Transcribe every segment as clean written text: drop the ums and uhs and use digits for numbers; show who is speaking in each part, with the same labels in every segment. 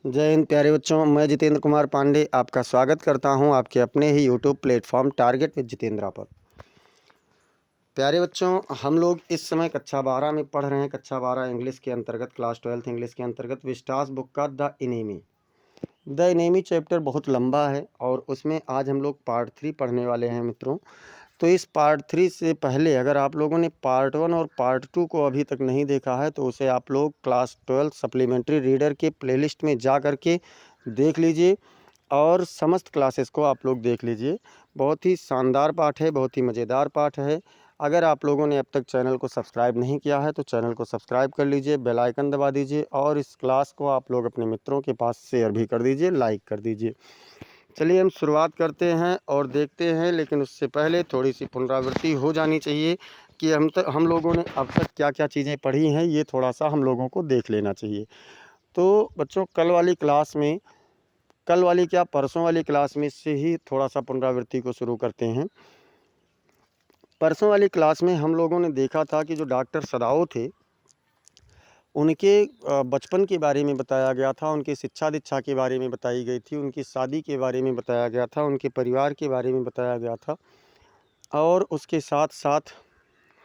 Speaker 1: जय हिंद प्यारे बच्चों, मैं जितेंद्र कुमार पांडे आपका स्वागत करता हूं आपके अपने ही YouTube platform target with Jitendra पर। प्यारे बच्चों, हम लोग इस समय कक्षा 12 में पढ़ रहे हैं। कक्षा 12 इंग्लिश के अंतर्गत, क्लास 12 इंग्लिश के अंतर्गत विस्टास बुक का द एनेमी चैप्टर बहुत लंबा है और उसमें आज हम लोग पार्ट 3 पढ़ने वाले हैं मित्रों। तो इस पार्ट 3 से पहले अगर आप लोगों ने पार्ट 1 और पार्ट 2 को अभी तक नहीं देखा है तो उसे आप लोग क्लास 12 सप्लीमेंट्री रीडर के प्लेलिस्ट में जा कर के देख लीजिए और समस्त क्लासेस को आप लोग देख लीजिए। बहुत ही शानदार पाठ है, बहुत ही मज़ेदार पाठ है। अगर आप लोगों ने अब तक चैनल को सब्सक्राइब नहीं किया है तो चैनल को सब्सक्राइब कर लीजिए, बेल आइकन दबा दीजिए और इस क्लास को आप लोग अपने मित्रों के पास शेयर भी कर दीजिए, लाइक कर दीजिए। चलिए हम शुरुआत करते हैं और देखते हैं, लेकिन उससे पहले थोड़ी सी पुनरावृत्ति हो जानी चाहिए कि हम लोगों ने अब तक क्या क्या चीज़ें पढ़ी हैं, ये थोड़ा सा हम लोगों को देख लेना चाहिए। तो बच्चों, परसों वाली क्लास में से ही थोड़ा सा पुनरावृत्ति को शुरू करते हैं। परसों वाली क्लास में हम लोगों ने देखा था कि जो डॉक्टर सदाओ थे उनके बचपन के बारे में बताया गया था, उनकी शिक्षा दीक्षा के बारे में बताई गई थी, उनकी शादी के बारे में बताया गया था, उनके परिवार के बारे में बताया गया था। और उसके साथ साथ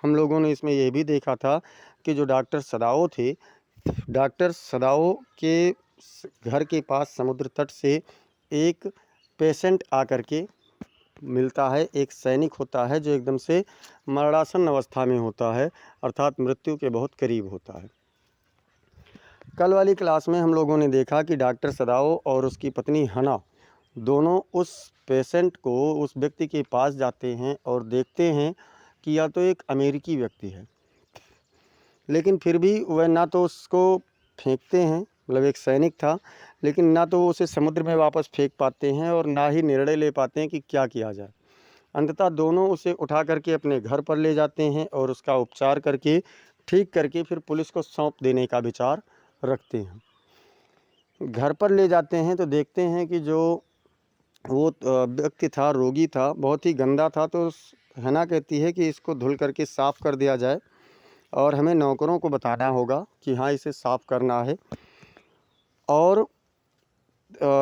Speaker 1: हम लोगों ने इसमें यह भी देखा था कि जो डॉक्टर सदाओ के घर के पास समुद्र तट से एक पेशेंट आकर के मिलता है। एक सैनिक होता है जो एकदम से मरणासन अवस्था में होता है, अर्थात मृत्यु के बहुत करीब होता है। कल वाली क्लास में हम लोगों ने देखा कि डॉक्टर सदाओ और उसकी पत्नी हना दोनों उस पेशेंट को, उस व्यक्ति के पास जाते हैं और देखते हैं कि या तो एक अमेरिकी व्यक्ति है, लेकिन फिर भी वह ना तो उसको फेंकते हैं, मतलब एक सैनिक था, लेकिन ना तो वो उसे समुद्र में वापस फेंक पाते हैं और ना ही निर्णय ले पाते हैं कि क्या किया जाए। अंततः दोनों उसे उठा करके अपने घर पर ले जाते हैं और उसका उपचार करके ठीक करके फिर पुलिस को सौंप देने का विचार रखते हैं। घर पर ले जाते हैं तो देखते हैं कि जो वो व्यक्ति था, रोगी था, बहुत ही गंदा था। तो हना कहती है कि इसको धुल करके साफ़ कर दिया जाए और हमें नौकरों को बताना होगा कि हाँ, इसे साफ़ करना है। और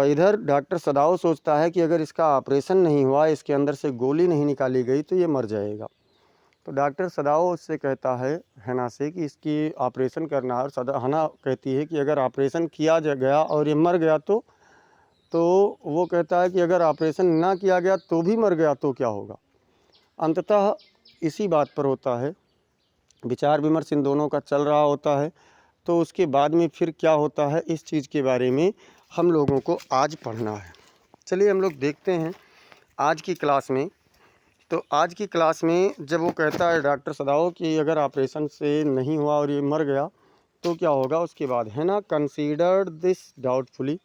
Speaker 1: इधर डॉक्टर सदाओ सोचता है कि अगर इसका ऑपरेशन नहीं हुआ, इसके अंदर से गोली नहीं निकाली गई तो ये मर जाएगा। तो डॉक्टर सदाओ उससे कहता है, हना से, कि इसकी ऑपरेशन करना है। और हना कहती है कि अगर ऑपरेशन किया गया और ये मर गया तो वो कहता है कि अगर ऑपरेशन ना किया गया तो भी मर गया तो क्या होगा। अंततः इसी बात पर होता है विचार विमर्श, इन दोनों का चल रहा होता है। तो उसके बाद में फिर क्या होता है, इस चीज़ के बारे में हम लोगों को आज पढ़ना है। चलिए हम लोग देखते हैं आज की क्लास में। तो आज की क्लास में जब वो कहता है डॉक्टर सदाओ कि अगर ऑपरेशन से नहीं हुआ और ये मर गया तो क्या होगा, उसके बाद हैना कंसीडर्ड दिस डाउटफुली।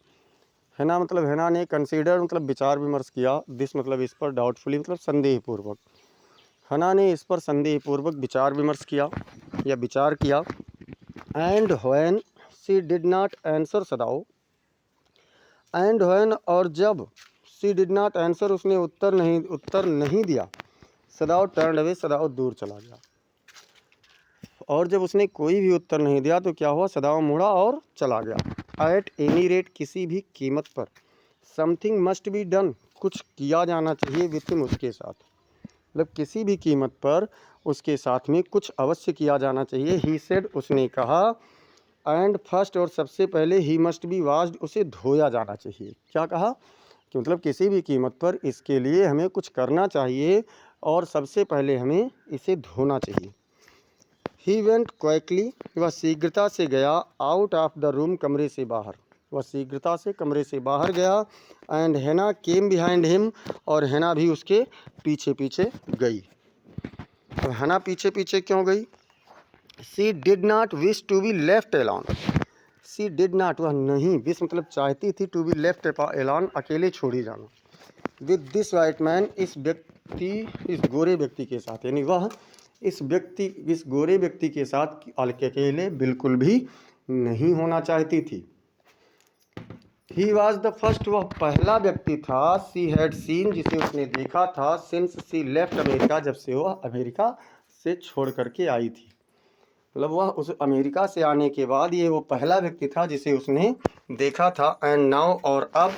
Speaker 1: हैना मतलब हैना ने कंसीडर मतलब विचार विमर्श किया, दिस मतलब इस पर, डाउटफुली मतलब संदेहपूर्वक। हना ने इस पर संदेहपूर्वक विचार विमर्श किया या विचार किया। And when she did not answer Sadao, and when और जब, सी डिड नॉट आंसर उसने उत्तर नहीं दिया, सदाओ टर्न अवे, सदाओ दूर चला गया। और जब उसने कोई भी उत्तर नहीं दिया तो क्या हुआ, सदाओ मुड़ा और चला गया। एट एनी रेट, किसी भी कीमत पर, समथिंग मस्ट बी डन, कुछ किया जाना चाहिए, विथ हिम, उसके साथ, मतलब किसी भी कीमत पर उसके साथ में कुछ अवश्य किया जाना चाहिए। ही सेड, उसने कहा। एंड फर्स्ट, और सबसे पहले, ही मस्ट बी वॉश्ड, उसे धोया जाना चाहिए। क्या कहा कि मतलब किसी भी कीमत पर इसके लिए हमें कुछ करना चाहिए और सबसे पहले हमें इसे धोना चाहिए। ही वेंट क्विकली, वह शीघ्रता से गया। आउट ऑफ द रूम, कमरे से बाहर, वह शीघ्रता से कमरे से बाहर गया। एंड हैना केम बिहाइंड हिम, और हैना भी उसके पीछे पीछे गई। तो हैना पीछे पीछे क्यों गई? She did not wish to be left alone. She did not, वह नहीं, विश मतलब चाहती थी, टू बी लेफ्ट एलोन, अकेले छोड़ी जाना। विद दिस वाइट मैन, इस गोरे व्यक्ति के साथ, यानी वह इस गोरे व्यक्ति के साथ अकेले बिल्कुल भी नहीं होना चाहती थी। ही वॉज द फर्स्ट, वह पहला व्यक्ति था, सी हैड सीन, जिसे उसने देखा था, सिंस सी लेफ्ट अमेरिका, जब से वह अमेरिका से छोड़ करके आई थी। मतलब वह उस अमेरिका से आने के बाद ये वो पहला व्यक्ति था जिसे उसने देखा था। एंड नाउ, और अब,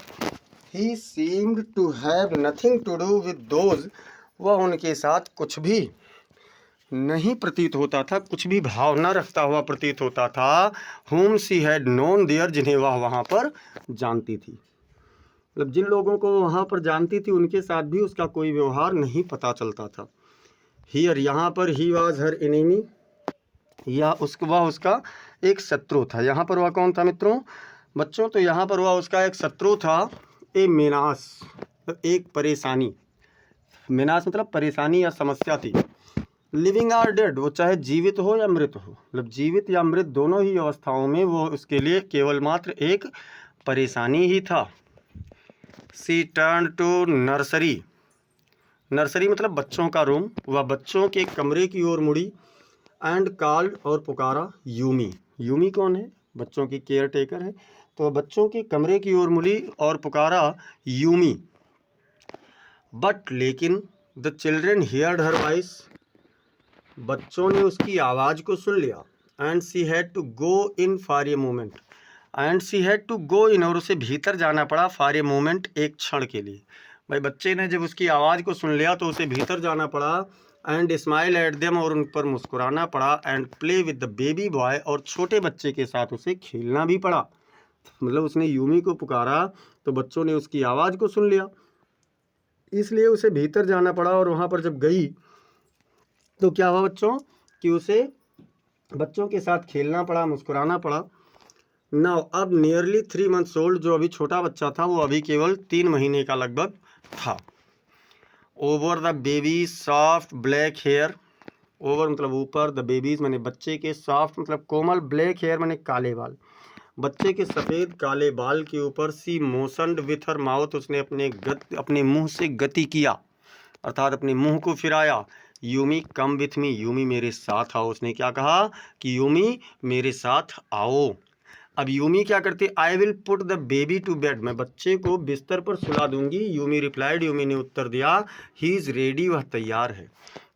Speaker 1: he seemed to have nothing to do with those, वह उनके साथ कुछ भी नहीं प्रतीत होता था, कुछ भी भाव न रखता हुआ प्रतीत होता था। whom she had known there, जिन्हें वह वहाँ पर जानती थी। मतलब जिन लोगों को वहाँ पर जानती थी उनके साथ भी उसका कोई व्यवहार नहीं पता चलता था। हियर, यहाँ पर, ही वॉज हर एनिमी, या वह उसका एक शत्रु था। यहाँ पर वह कौन था मित्रों, बच्चों? तो यहाँ पर वह उसका एक शत्रु था। ए मेनास, एक परेशानी। मेनास मतलब परेशानी या समस्या थी। लिविंग आर डेड, वो चाहे जीवित हो या मृत हो, मतलब जीवित या मृत दोनों ही अवस्थाओं में वो उसके लिए केवल मात्र एक परेशानी ही था। सी टर्न टू नर्सरी, नर्सरी मतलब बच्चों का रूम, वह बच्चों के कमरे की ओर मुड़ी। एंड कॉल्ड, और पुकारा, यूमी। यूमी कौन है? बच्चों की केयर टेकर है। तो बच्चों के कमरे की ओर मुड़ी और पुकारा यूमी। बट लेकिन, the children heard her voice, बच्चों ने उसकी आवाज़ को सुन लिया। And she had to go in for a moment, and she had to go in, और उसे भीतर जाना पड़ा, फॉर ए मोमेंट, एक क्षण के लिए। भाई बच्चे ने जब उसकी आवाज़ को सुन लिया तो उसे भीतर जाना पड़ा। एंड स्माइल एट देम, और उन पर मुस्कुराना पड़ा। And play with the baby boy, और छोटे बच्चे के साथ उसे खेलना भी पड़ा। मतलब उसने यूमी को पुकारा तो बच्चों ने उसकी आवाज़ को सुन लिया, इसलिए उसे भीतर जाना पड़ा। और वहाँ पर जब गई तो क्या हुआ बच्चों, कि उसे बच्चों के साथ खेलना पड़ा, मुस्कुराना पड़ा। नाउ, अब नियरली 3 months ओल्ड, जो अभी छोटा बच्चा था वो अभी केवल 3 महीने का लगभग था। Over the baby soft black hair, over मतलब ऊपर, द बेबीज माने बच्चे के, सॉफ्ट मतलब कोमल, ब्लैक हेयर माने काले बाल, बच्चे के सफ़ेद काले बाल के ऊपर। सी मोशनड विथ हर माउथ, उसने अपने मुंह से गति किया, अर्थात अपने मुंह को फिराया। Yumi come with me, Yumi मेरे साथ आओ। उसने क्या कहा कि यूमी मेरे साथ आओ। अब यूमी क्या करती, I will put the baby to bed, मैं बच्चे को बिस्तर पर सुला दूंगी। यूमी रिप्लाइड, यूमी ने उत्तर दिया, ही इज़ रेडी, वह तैयार है।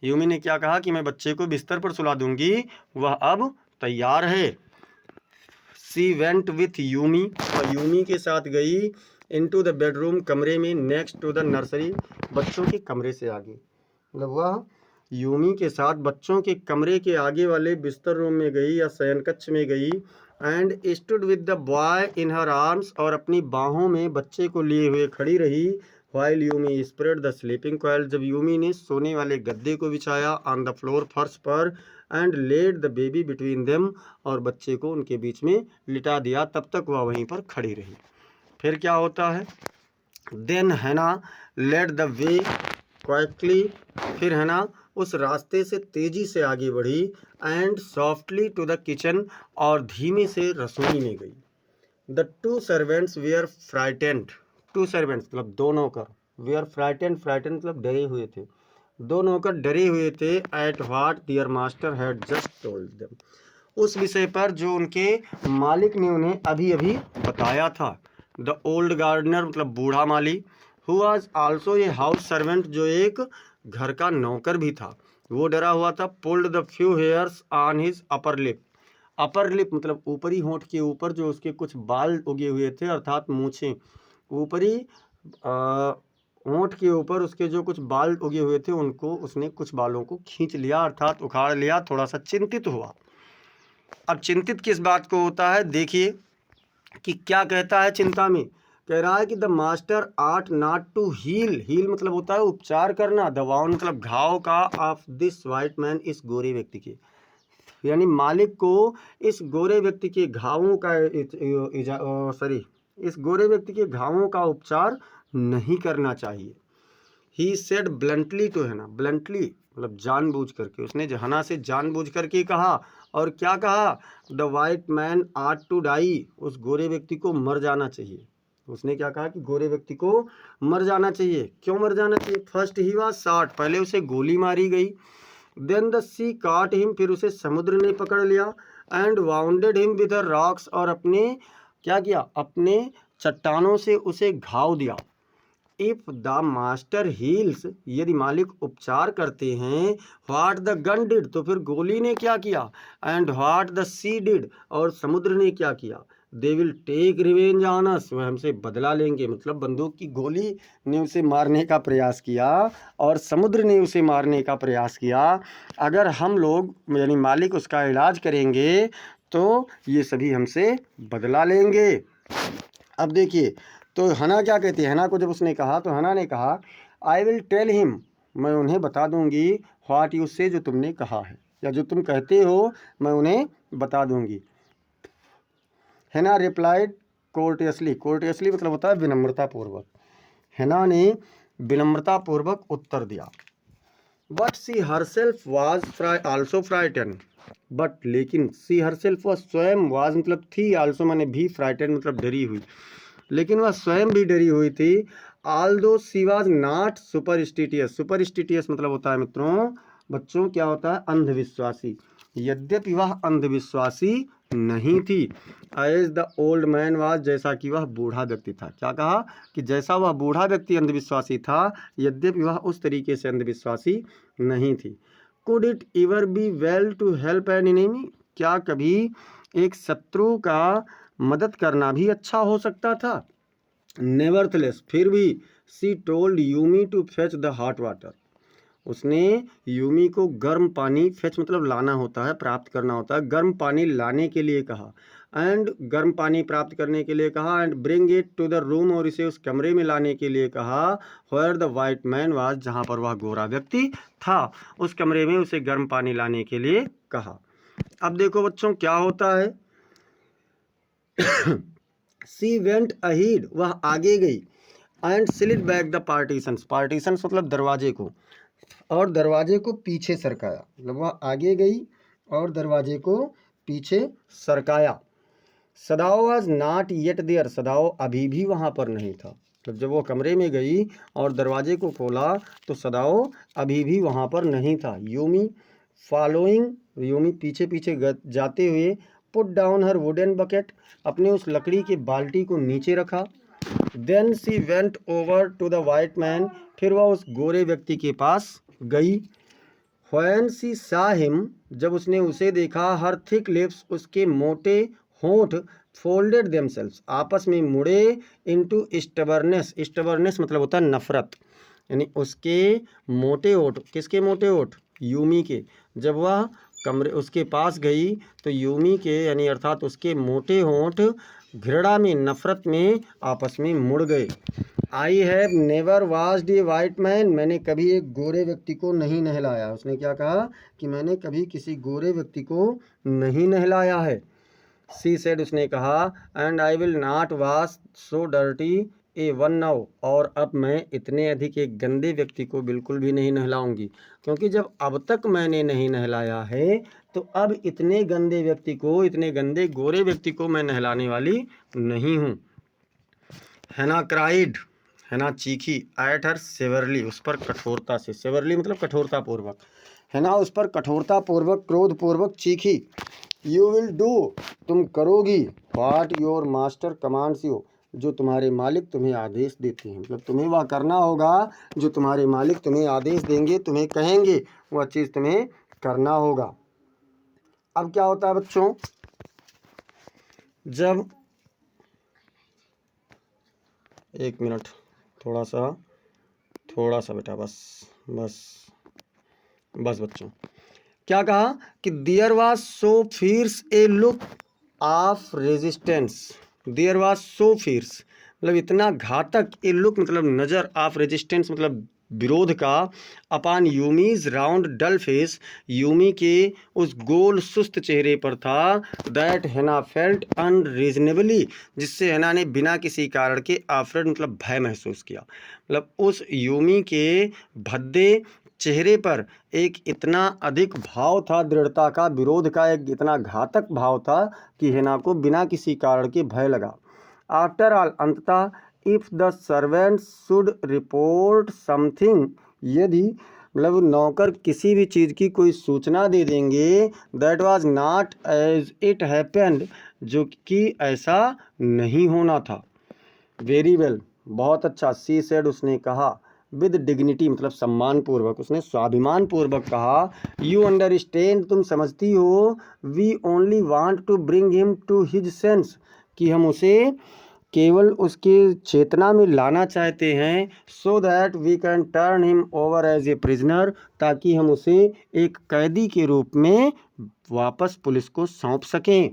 Speaker 1: यूमी ने क्या कहा कि मैं बच्चे को बिस्तर पर सुला दूंगी, वह अब तैयार है। सी वेंट विथ यूमी, वह यूमी के साथ गई। इनटू द बेडरूम, कमरे में। नेक्स्ट टू द नर्सरी, बच्चों के कमरे से आगे, मतलब वह यूमी के साथ बच्चों के कमरे के आगे वाले बिस्तर रूम में गई या शयन कक्ष में गई। And stood with the boy in her arms, और अपनी बाहों में बच्चे को लिए हुए खड़ी रही। While Yumi spread the sleeping coil, जब यूमी ने सोने वाले गद्दे को बिछाया, ऑन द फ्लोर, फर्श पर। And laid the baby between them, और बच्चे को उनके बीच में लिटा दिया, तब तक वह वहीं पर खड़ी रही। फिर क्या होता है, देन हैना लेड द वे क्वाइकली, फिर हैना उस रास्ते से तेजी से आगे बढ़ी। And softly to the kitchen, और धीमे से रसोई में गई। The two servants were frightened, two servants मतलब दो नौकर, वेयर फ्राइटेंड, फ्राइटेंड मतलब डरे हुए थे, दो नौकर डरे हुए थे। At what their master had just told them, उस विषय पर जो उनके मालिक ने उन्हें अभी अभी बताया था। द ओल्ड गार्डनर मतलब बूढ़ा माली, who was also a house servant, जो एक घर का नौकर भी था, वो डरा हुआ था। Pulled the few hairs on his upper lip, upper lip मतलब ऊपरी होंठ के ऊपर जो उसके कुछ बाल उगे हुए थे, अर्थात मूछें, ऊपरी होंठ के ऊपर उसके जो कुछ बाल उगे हुए थे उनको उसने कुछ बालों को खींच लिया, अर्थात उखाड़ लिया। थोड़ा सा चिंतित हुआ। अब चिंतित किस बात को होता है, देखिए कि क्या कहता है चिंता में। कह रहा है कि the master ought not to heal, heal मतलब होता है उपचार करना, द वाउंड मतलब घाव का, ऑफ दिस वाइट मैन, इस गोरे व्यक्ति के, यानी मालिक को इस गोरे व्यक्ति के घावों का इस गोरे व्यक्ति के घावों का उपचार नहीं करना चाहिए। ही सेड ब्लंटली टू हैना, ब्लंटली मतलब जानबूझ करके, उसने हना से जानबूझ करके कहा। और क्या कहा, the white man ought to die, उस गोरे व्यक्ति को मर जाना चाहिए। उसने क्या कहा कि गोरे व्यक्ति को मर जाना चाहिए। क्यों मर जाना चाहिए, फर्स्ट ही वाज शॉट, पहले उसे गोली मारी गई। देन द सी काट हिम, फिर उसे समुद्र ने पकड़ लिया। And bounded him with rocks, और अपने क्या किया, अपने चट्टानों से उसे घाव दिया। इफ द मास्टर हील्स, यदि मालिक उपचार करते हैं, व्हाट द गन डिड, तो फिर गोली ने क्या किया, and what the sea did, और समुद्र ने क्या किया, they will take revenge on us, वह हमसे बदला लेंगे। मतलब बंदूक की गोली ने उसे मारने का प्रयास किया और समुद्र ने उसे मारने का प्रयास किया। अगर हम लोग यानी मालिक उसका इलाज करेंगे तो ये सभी हमसे बदला लेंगे। अब देखिए, तो हना क्या कहती है, हना को जब उसने कहा तो हना ने कहा आई विल टेल हिम, मैं उन्हें बता दूंगी, व्हाट यू से, जो तुमने कहा है या जो तुम कहते हो मैं उन्हें बता दूंगी। हेना रिप्लाइड कोर्टियसली, कोर्टियसली मतलब होता है विनम्रतापूर्वक। हेना ने विनम्रतापूर्वक उत्तर दिया। But she herself was also frightened, but लेकिन सी हरसेल्फ वह स्वयं, वाज मतलब थी, आल्सो माने भी, फ्राइटन मतलब डरी हुई, लेकिन वह स्वयं भी डरी हुई थी। आल्दो सी वाज नॉट सुपरस्टिटियस, सुपरस्टिटियस मतलब होता है मित्रों बच्चों क्या होता है, अंधविश्वासी, यद्यपि वह अंधविश्वासी नहीं थी। As the old man was, जैसा कि वह बूढ़ा व्यक्ति था। क्या कहा कि जैसा वह बूढ़ा व्यक्ति अंधविश्वासी था, यद्यपि वह उस तरीके से अंधविश्वासी नहीं थी। Could it ever be well to help an enemy, क्या कभी एक शत्रु का मदद करना भी अच्छा हो सकता था। नेवरथलेस, फिर भी, she told Yumi to fetch the hot water, उसने यूमी को गर्म पानी, फेच मतलब लाना होता है, प्राप्त करना होता है, गर्म पानी लाने के लिए कहा, एंड गर्म पानी प्राप्त करने के लिए कहा, and bring it to the room, और इसे उस कमरे में लाने के लिए कहा, where the white man was, जहाँ पर वह गोरा व्यक्ति था, उस कमरे में उसे गर्म पानी लाने के लिए कहा। अब देखो बच्चों क्या होता है, सी वेंट अहीड, वह आगे गई, and slid back the partitions, partitions मतलब दरवाजे को, और दरवाजे को पीछे सरकाया, मतलब वह आगे गई और दरवाजे को पीछे सरकाया। सदाओ वाज नॉट येट देयर, सदाओ अभी भी वहाँ पर नहीं था, मतलब जब वो कमरे में गई और दरवाजे को खोला तो सदाओ अभी भी वहाँ पर नहीं था। यूमी फॉलोइंग, यूमी पीछे पीछे जाते हुए, put down her wooden bucket, अपने उस लकड़ी के बाल्टी को नीचे रखा। Then she went over to the white man, फिर वह उस गोरे व्यक्ति के पास गई। व्हेन सी सा हिम, जब उसने उसे देखा, हर थिक लिप्स, उसके मोटे होंठ, फोल्डेड देमसेल्व्स, आपस में मुड़े, इनटू स्टबर्नेस, स्टबर्नेस मतलब होता है नफरत, यानी उसके मोटे होंठ, किसके मोटे होंठ, यूमी के, जब वह कमरे उसके पास गई तो यूमी के यानी अर्थात उसके मोटे होंठ घृणा में, नफरत में आपस में मुड़ गए। I have never watched A white man, मैंने कभी एक गोरे व्यक्ति को नहीं नहलाया, उसने क्या कहा कि मैंने कभी किसी गोरे व्यक्ति को नहीं नहलाया है। सी सेड, उसने कहा, and I will not wash so dirty A one now, और अब मैं इतने अधिक एक गंदे व्यक्ति को बिल्कुल भी नहीं नहलाऊंगी, क्योंकि जब अब तक मैंने नहीं नहलाया है तो अब इतने गंदे व्यक्ति को, इतने गंदे गोरे व्यक्ति को मैं नहलाने वाली नहीं हूँ। हैना क्राइड, हैना चीखी, एट हर सेवरली, उस पर कठोरता से, सेवरली मतलब कठोरता पूर्वक, हैना उस पर कठोरता पूर्वक, क्रोध पूर्वक चीखी। यू विल डू, तुम करोगी, what your master commands you, जो तुम्हारे मालिक तुम्हें आदेश देते हैं, मतलब तुम्हें वह करना होगा जो तुम्हारे मालिक तुम्हें आदेश देंगे, तुम्हें कहेंगे, वह चीज़ तुम्हें करना होगा। अब क्या होता है बच्चों, जब एक मिनट, थोड़ा सा बेटा, बस बच्चों, क्या कहा कि there was so fierce a look of resistance, there was so fierce मतलब इतना घातक, ए लुक मतलब नज़र, ऑफ रेजिस्टेंस मतलब विरोध का, अपान यूमीज राउंड डल फेस, यूमी के उस गोल सुस्त चेहरे पर था, दैट हैना फेल्ट अनरीजनेबली, जिससे हैना ने बिना किसी कारण के आफ्रेड मतलब भय महसूस किया, मतलब उस यूमी के भद्दे चेहरे पर एक इतना अधिक भाव था, दृढ़ता का, विरोध का एक इतना घातक भाव था कि हैना को बिना किसी कारण के भय लगा। आफ्टर ऑल, अंततः, if the servant should report something, यदि मतलब नौकर किसी भी चीज़ की कोई सूचना दे देंगे, that was not as it happened, जो कि ऐसा नहीं होना था। वेरी वेल, बहुत अच्छा। सी सेड, उसने कहा, विद डिग्निटी मतलब सम्मान पूर्वक, उसने स्वाभिमान पूर्वक कहा, यू अंडरस्टैंड, तुम समझती हो, we only want to bring him to his sense, कि हम उसे केवल उसके चेतना में लाना चाहते हैं, so that we can turn him over as a prisoner, ताकि हम उसे एक कैदी के रूप में वापस पुलिस को सौंप सकें।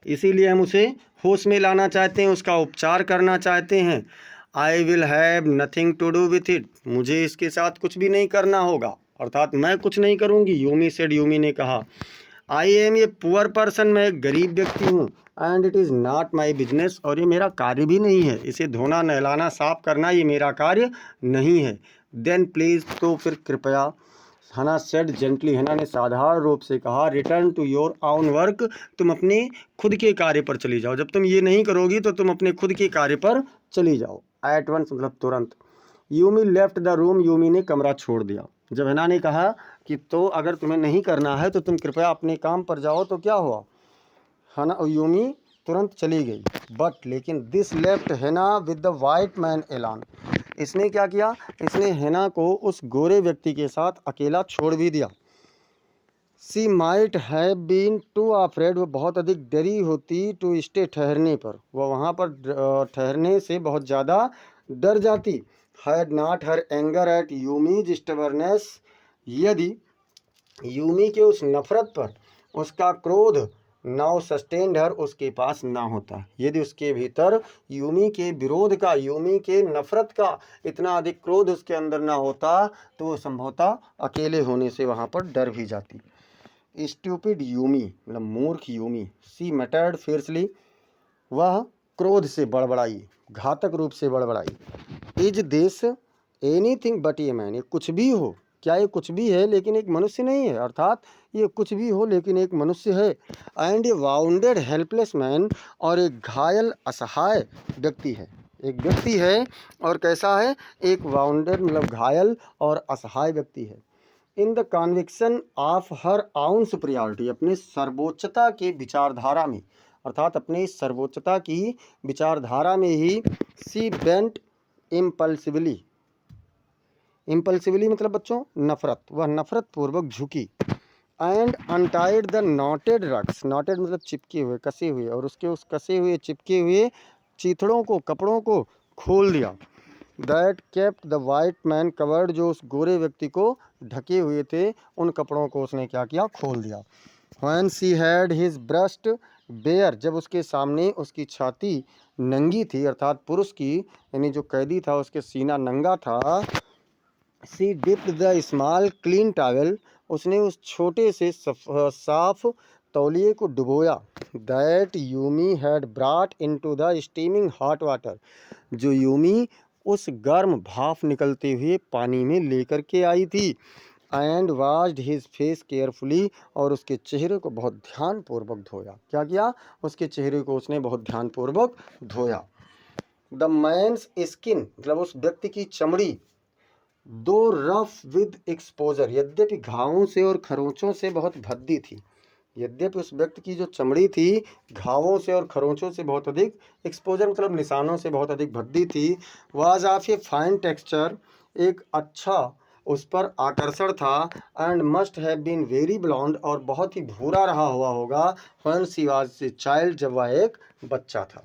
Speaker 1: इसीलिए हम उसे होश में लाना चाहते हैं, उसका उपचार करना चाहते हैं। I will have nothing to do with it, मुझे इसके साथ कुछ भी नहीं करना होगा, अर्थात मैं कुछ नहीं करूँगी। यूमी सेड, यूमी ने कहा, I am a poor person, मैं एक गरीब व्यक्ति हूँ, and it is not my business, और ये मेरा कार्य भी नहीं है, इसे धोना, नहलाना, साफ करना ये मेरा कार्य नहीं है। देन प्लीज़, तो फिर कृपया, हना सेड जेंटली, हना ने साधारण रूप से कहा, return to your own work, तुम अपने खुद के कार्य पर चली जाओ, जब तुम ये नहीं करोगी तो तुम अपने खुद के कार्य पर चली जाओ। एट वंस मतलब तुरंत। Yumi left the room, Yumi ने कमरा छोड़ दिया। जब हना ने कहा कि तो अगर तुम्हें नहीं करना है तो तुम कृपया अपने काम पर जाओ, तो क्या हुआ, हना और यूमी तुरंत चली गई। बट लेकिन this left Hana with the white man alone, इसने क्या किया, इसने हेना को उस गोरे व्यक्ति के साथ अकेला छोड़ भी दिया। She might have been too afraid, वो बहुत अधिक डरी होती, टू स्टे, ठहरने पर, वह वहाँ पर ठहरने से बहुत ज़्यादा डर जाती। Had not her anger at Yumi's stubbornness, यदि यूमी के उस नफरत पर उसका क्रोध नाउ सस्टेन्ड हर, उसके पास ना होता, यदि उसके भीतर यूमी के विरोध का, यूमी के नफरत का इतना अधिक क्रोध उसके अंदर ना होता, तो वो संभवतः अकेले होने से वहाँ पर डर भी जाती। स्टूपिड यूमी मतलब मूर्ख यूमी, सी मैटर्ड फियर्सली, वह क्रोध से बड़बड़ाई, घातक रूप से बड़बड़ाई। Is this anything but a man, ये कुछ भी हो, क्या ये कुछ भी है लेकिन एक मनुष्य नहीं है, अर्थात ये कुछ भी हो लेकिन एक मनुष्य है। And A bounded helpless man, और एक घायल असहाय व्यक्ति है, एक व्यक्ति है और कैसा है, एक वाउंडेड मतलब घायल और असहाय व्यक्ति है। In the conviction of her आउन सुपरियॉरिटी, अपनी सर्वोच्चता के विचारधारा में, अर्थात अपनी सर्वोच्चता की विचारधारा में ही, सी बेंट इम्पल्सिवली, इम्पल्सिवली मतलब बच्चों नफरत, वह नफरत पूर्वक झुकी। And untied the noted rugs, noted मतलब चिपके हुए, कसे हुए, और उसके उस कसे हुए चिपके हुए चीथड़ों को, कपड़ों को खोल दिया। That kept the white man covered, जो उस गोरे व्यक्ति को ढके हुए थे, उन कपड़ों को उसने क्या किया, खोल दिया। When she had his breast bare, जब उसके सामने उसकी छाती नंगी थी, अर्थात पुरुष की, यानी जो कैदी था उसके सीना नंगा था। She dipped the small clean towel, उसने उस छोटे से साफ तौलिए को डुबोया। That Yumi had brought into the steaming hot water, जो यूमी उस गर्म भाप निकलते हुए पानी में लेकर के आई थी। And washed his face carefully, और उसके चेहरे को बहुत ध्यानपूर्वक धोया। क्या किया, उसके चेहरे को उसने बहुत ध्यानपूर्वक धोया। द मैन्स स्किन मतलब उस व्यक्ति की चमड़ी, दो रफ विद एक्सपोजर, यद्यपि घावों से और खरोंचों से बहुत भद्दी थी, यद्यपि उस व्यक्ति की जो चमड़ी थी घावों से और खरोंचों से बहुत अधिक, एक्सपोजर मतलब निशानों से बहुत अधिक भद्दी थी। Was of a fine texture, एक अच्छा उस पर आकर्षण था। And must have been very blond, और बहुत ही भूरा रहा हुआ होगा। When she was a child, जब वह एक बच्चा था।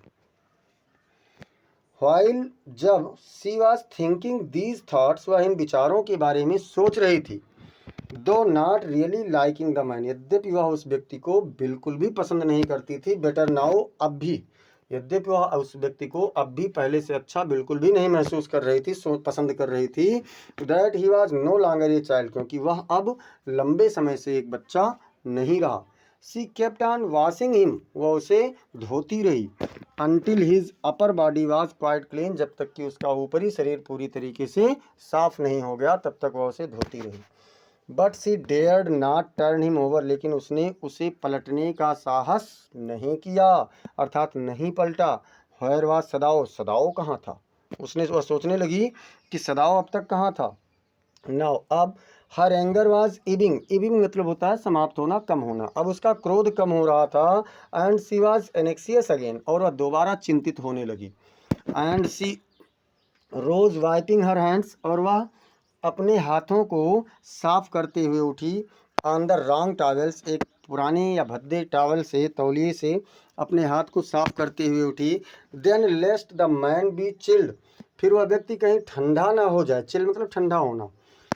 Speaker 1: व्हाइल, जब she was thinking these thoughts, वह इन विचारों के बारे में सोच रही थी। दो not really liking the man, यद्यपि वह उस व्यक्ति को बिल्कुल भी पसंद नहीं करती थी। बेटर नाउ, अब भी, यद्यपि वह उस व्यक्ति को अब भी पहले से अच्छा बिल्कुल भी नहीं महसूस कर रही थी, पसंद कर रही थी। That he was no longer a child, क्योंकि वह अब लंबे समय से एक बच्चा नहीं रहा। सी केप्ट ऑन वॉशिंग हिम, वह उसे धोती रही। Until his upper body was quite clean, जब तक कि उसका ऊपरी शरीर पूरी तरीके से साफ नहीं हो गया तब तक वह उसे धोती रही। But she dared not turn him over, लेकिन उसने उसे पलटने का साहस नहीं किया, अर्थात नहीं पलटा। वेयर वाज सदाओ, सदाओ कहाँ था, उसने वह सोचने लगी कि सदाओ अब तक कहाँ था। नाउ, अब हर एंगर वाज इबिंग, इबिंग मतलब होता है समाप्त होना, कम होना, अब उसका क्रोध कम हो रहा था। And she was anxious again, और वह दोबारा चिंतित होने लगी। And she rose wiping her hands, और वह अपने हाथों को साफ करते हुए उठी। ऑन द रॉन्ग टॉवल्स, एक पुराने या भद्दे टॉवल से, तौलिए से अपने हाथ को साफ करते हुए उठी। Then lest the man be chilled, फिर वह व्यक्ति कहीं ठंडा ना हो जाए, चिल मतलब ठंडा होना।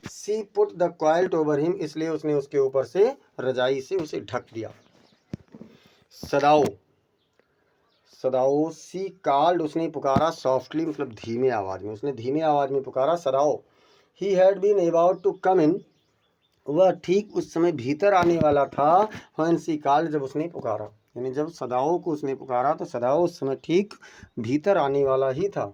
Speaker 1: सी पुट द क्वाइल्ट ओवर हिम, इसलिए उसने उसके ऊपर से रजाई से उसे ढक दिया। सदाओ, सदाओ सी कॉल्ड, उसने पुकारा, सॉफ्टली मतलब धीमे आवाज में, उसने धीमे आवाज में पुकारा, Sadao. He had been about to come in, वह ठीक उस समय भीतर आने वाला था। व्हेन शी कॉल्ड, जब उसने पुकारा, यानी जब सदाओ को उसने पुकारा तो सदाओ उस समय ठीक भीतर आने वाला ही था।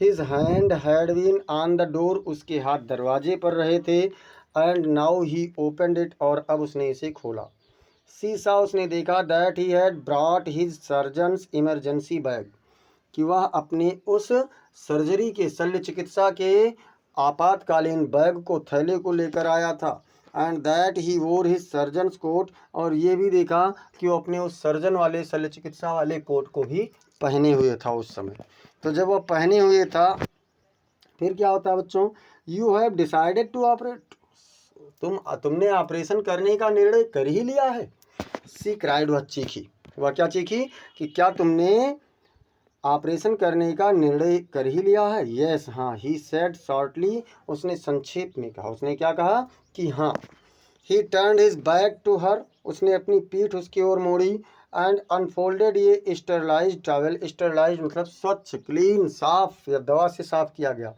Speaker 1: His hand had been on the door, उसके हाथ दरवाजे पर रहे थे। And now he opened it, और अब उसने इसे खोला। सी सा, उसने देखा, that he had brought his surgeon's emergency bag, कि वह अपने उस सर्जरी के, शल्य चिकित्सा के आपातकालीन बैग को, थैले को लेकर आया था। एंड दैट ही वोर हिज सर्जन्स कोट, और ये भी देखा कि वो अपने उस सर्जन वाले, शल्य चिकित्सा वाले कोट को भी पहने हुए था उस समय। तो जब वह पहने हुए था, फिर क्या होता है बच्चों, you have decided to operate, तुमने ऑपरेशन करने का निर्णय कर ही लिया है। सी क्राइड, वह चीखी, वह क्या चीखी, कि क्या तुमने ऑपरेशन करने का निर्णय कर ही लिया है। यस, हाँ। ही सेड शॉर्टली, उसने संक्षेप में कहा, उसने क्या कहा कि हाँ। He turned his back to her, उसने अपनी पीठ उसकी ओर मोड़ी। एंड अनफोल्डेड, ये स्टरलाइज्ड टॉवेल, स्टरलाइज्ड मतलब स्वच्छ, क्लीन, साफ या दवा से साफ किया गया,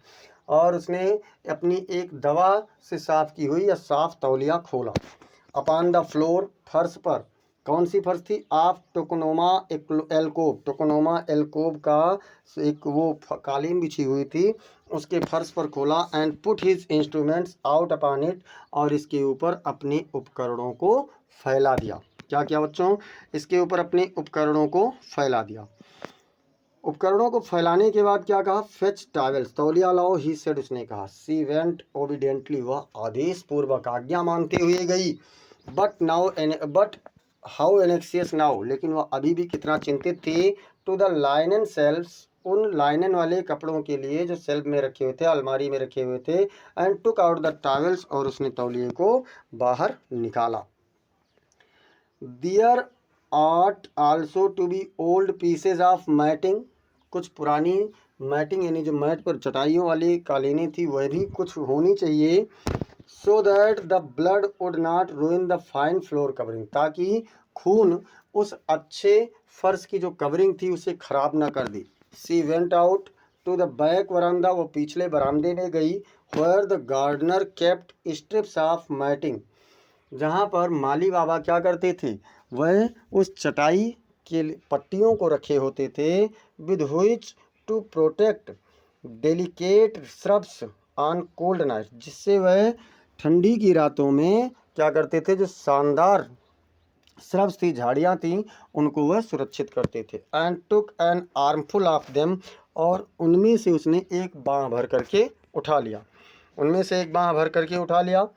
Speaker 1: और उसने अपनी एक दवा से साफ की हुई या साफ तौलिया खोला। अपॉन द फ्लोर, फर्श पर, कौन सी फर्श थी, ऑफ टोकोनोमा एल्कोब, टोकोनोमा एल्कोब का एक वो कालीन बिछी हुई थी, उसके फर्श पर खोला। And put his instruments out upon it, और इसके ऊपर अपने उपकरणों को फैला दिया। क्या किया बच्चों, इसके ऊपर अपने उपकरणों को फैला दिया। उपकरणों को फैलाने के बाद क्या कहा, फेच टॉवेल्स, तौलिया लाओ, ही सेड, उसने कहा। सी वेंट ओबिडेंटली, वह आदेश पूर्वक, आज्ञा मानते हुए गई। बट हाउ एनेक्सियस नाउ, लेकिन वह अभी भी कितना चिंतित थी। टू द लाइनन सेल्फ्स, उन लाइनन वाले कपड़ों के लिए जो सेल्फ में रखे हुए थे, अलमारी में रखे हुए थे। And took out the towels, और उसने तौलिए को बाहर निकाला। There ought also to be old pieces of matting, कुछ पुरानी मैटिंग यानी जो मैट पर चटाइयों वाली कालीनें थी वह भी कुछ होनी चाहिए। So that the blood would not रूइन the fine floor covering, ताकि खून उस अच्छे फर्श की जो कवरिंग थी उसे खराब ना कर दी। She went out to the back veranda, वो पिछले बरामदे में गई। Where the gardener kept strips of matting, जहाँ पर माली बाबा क्या करते थे, वह उस चटाई के पट्टियों को रखे होते थे। With which to protect delicate shrubs on cold night, जिससे वह ठंडी की रातों में क्या करते थे, जो शानदार श्रब्स थी, झाड़ियाँ थीं, उनको वह सुरक्षित करते थे। And took an armful of them, और उनमें से उसने एक बाँह भर करके उठा लिया, उनमें से एक बाँह भर करके उठा लिया।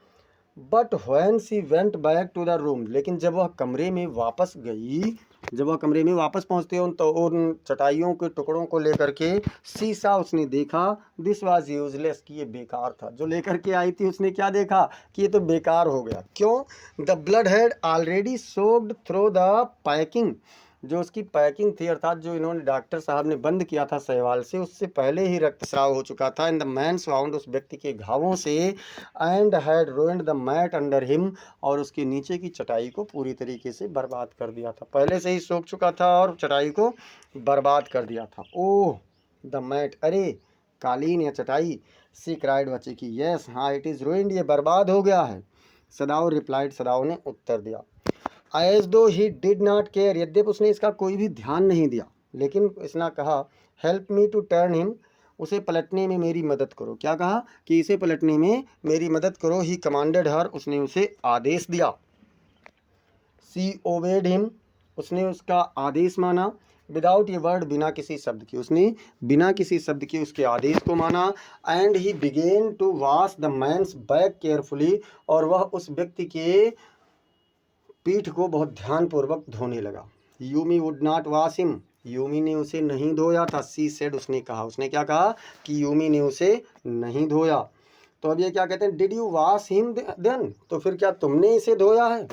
Speaker 1: But when she went back to the room, लेकिन जब वह कमरे में वापस गई, जब वह कमरे में वापस पहुंचते हो तो उन चटाइयों के टुकड़ों को लेकर के, शीशा उसने देखा, दिस वाज यूजलेस, कि ये बेकार था। जो लेकर के आई थी उसने क्या देखा, कि ये तो बेकार हो गया। क्यों, the blood had already soaked through the packing, जो उसकी पैकिंग थी, अर्थात जो इन्होंने डॉक्टर साहब ने बंद किया था शैवाल से, उससे पहले ही रक्तस्राव हो चुका था। इन द मैन्स वाउंड, उस व्यक्ति के घावों से। And had ruined the mat under him, और उसके नीचे की चटाई को पूरी तरीके से बर्बाद कर दिया था, पहले से ही सोख चुका था और चटाई को बर्बाद कर दिया था। ओह द मैट, अरे कालीन या चटाई। सी क्राइड, बच्चे की, यस, हाँ, इट इज़ रूइंड, ये बर्बाद हो गया है। सदाओ रिप्लाइड, सदाओ ने उत्तर दिया। एज दो ही डिड नॉट केयर, यद्यप उसने इसका कोई भी ध्यान नहीं दिया, लेकिन इसने कहा, help me to turn him, उसे पलटने में मेरी मदद करो। क्या कहा, कि इसे पलटने में मेरी मदद करो। ही कमांडेड हर, उसने उसे आदेश दिया। सी ओबेड हिम, उसने उसका आदेश माना। विदाउट ए वर्ड, बिना किसी शब्द के, उसने बिना किसी शब्द के उसके आदेश को माना। And he began to wash the man's back carefully, और वह उस व्यक्ति के पीठ को बहुत ध्यानपूर्वक धोने लगा। Yumi would not wash him, Yumi ने उसे नहीं धोया था। सी सेड, उसने कहा, उसने क्या कहा कि यूमी ने उसे नहीं धोया। तो अब ये क्या कहते हैं, did you wash him then, तो फिर क्या तुमने इसे धोया है।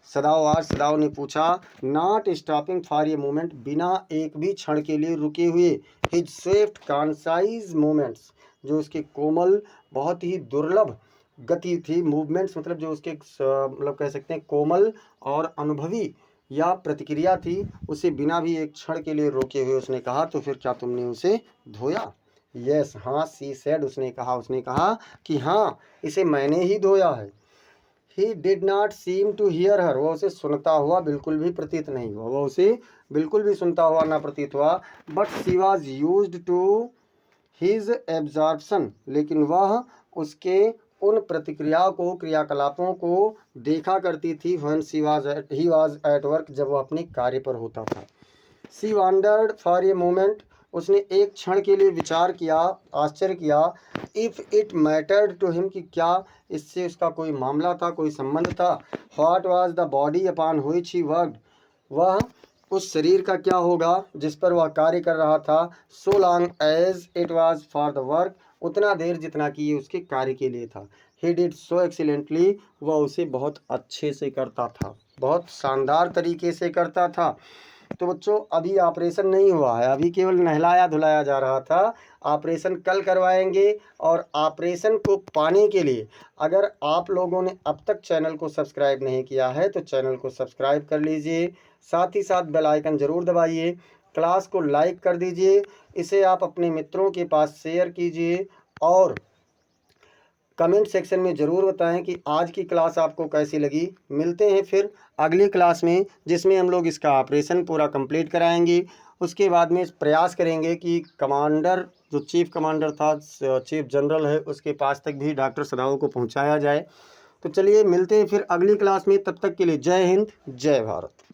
Speaker 1: सदाओ आज, सदाओ ने पूछा, not stopping for a moment, बिना एक भी क्षण के लिए रुके हुए, हिज स्विफ्ट कॉन्साइज मोमेंट्स, जो उसके कोमल बहुत ही दुर्लभ गति थी, मूवमेंट्स मतलब जो उसके मतलब कह सकते हैं कोमल और अनुभवी या प्रतिक्रिया थी, उसे बिना भी एक क्षण के लिए रोके हुए उसने कहा, तो फिर क्या तुमने उसे धोया। यस, हाँ, सी सेड, उसने कहा कि हाँ, इसे मैंने ही धोया है। He did not seem to hear her, वह उसे सुनता हुआ बिल्कुल भी प्रतीत नहीं हुआ, वह उसे बिल्कुल भी सुनता हुआ ना प्रतीत हुआ। But she was used to his absorption, लेकिन वह उसके उन प्रतिक्रियाओं को, क्रियाकलापों को देखा करती थी। when he was at work, जब वह अपने कार्य पर होता था। She wondered for a moment, उसने एक क्षण के लिए विचार किया, आश्चर्य किया। If it mattered to him, कि क्या इससे उसका कोई मामला था, कोई संबंध था। What was the body upon which he worked, वह उस शरीर का क्या होगा जिस पर वह कार्य कर रहा था। So long as it was for the work, उतना देर जितना कि ये उसके कार्य के लिए था। ही डिड सो एक्सीलेंटली, वह उसे बहुत अच्छे से करता था, बहुत शानदार तरीके से करता था। तो बच्चों अभी ऑपरेशन नहीं हुआ है, अभी केवल नहलाया धुलाया जा रहा था। ऑपरेशन कल करवाएंगे, और ऑपरेशन को पाने के लिए अगर आप लोगों ने अब तक चैनल को सब्सक्राइब नहीं किया है तो चैनल को सब्सक्राइब कर लीजिए, साथ ही साथ बेल आइकन ज़रूर दबाइए, क्लास को लाइक कर दीजिए, इसे आप अपने मित्रों के पास शेयर कीजिए, और कमेंट सेक्शन में ज़रूर बताएं कि आज की क्लास आपको कैसी लगी। मिलते हैं फिर अगली क्लास में, जिसमें हम लोग इसका ऑपरेशन पूरा कंप्लीट कराएंगे। उसके बाद में प्रयास करेंगे कि कमांडर, जो चीफ कमांडर था, चीफ जनरल है, उसके पास तक भी डॉक्टर सदाओं को पहुंचाया जाए। तो चलिए मिलते हैं फिर अगली क्लास में, तब तक के लिए जय हिंद, जय भारत।